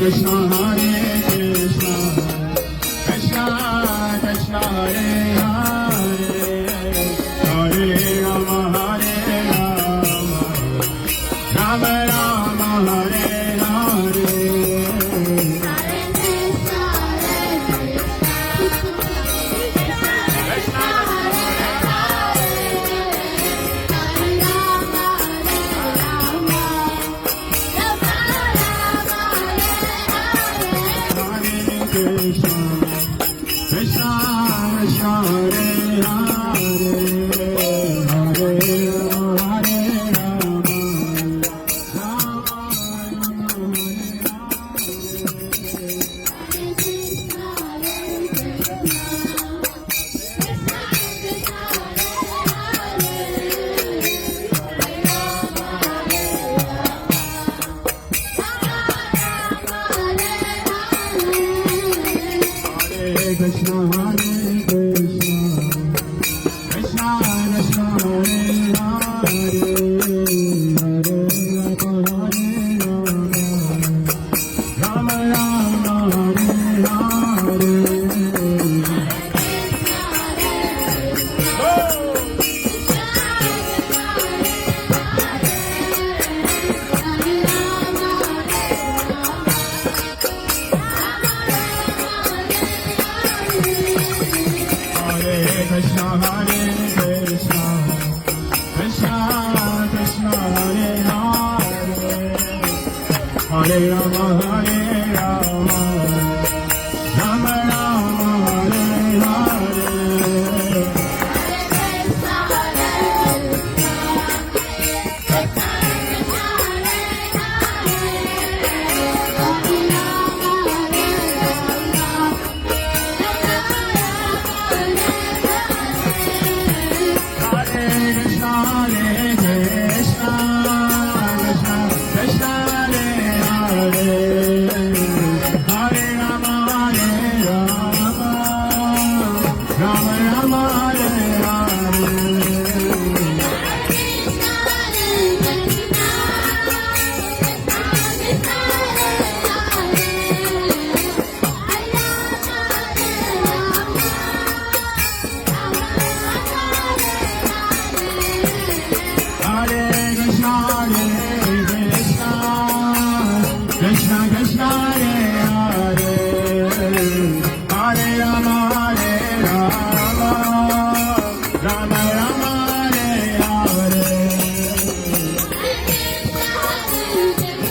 Krishna Hare Krishna Krishna Krishna Hare Hare Hare Rama Hare Rama Rama Rama Hare Hare Krishna Krishna Krishna Hare Hare Hare Hare Rama Rama Krishna Hare Krishna Krishna Krishna Hare Hare Hare Rama Hare Rama Rama Rama Hare Krishna Hare Krishna Krishna Krishna Hare Hare Hare Rama Hare Rama Rama Rama Hare Hare Krishna Krishna Hare Hare Hare Rama Hare Rama Rama Rama Hare Hare Krishna Krishna Hare Hare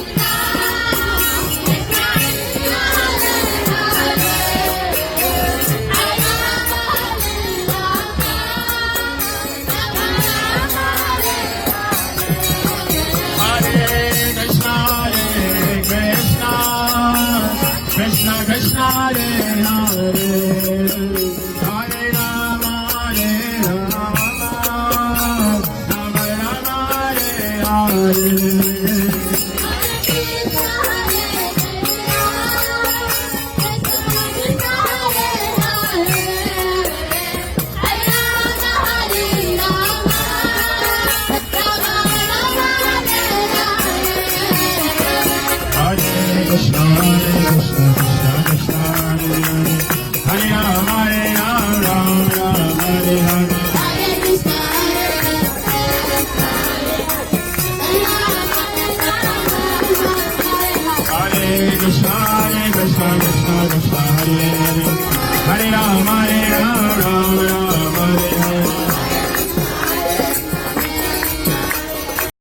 Hare Rama Hare Rama Rama Rama Hare Hare Krishna Hare Krishna Krishna Krishna Hare Hare Hare Rama Hare Rama Rama Rama Hare Hare Hare Krishna Krishna Krishna Hare Hare Hare Rama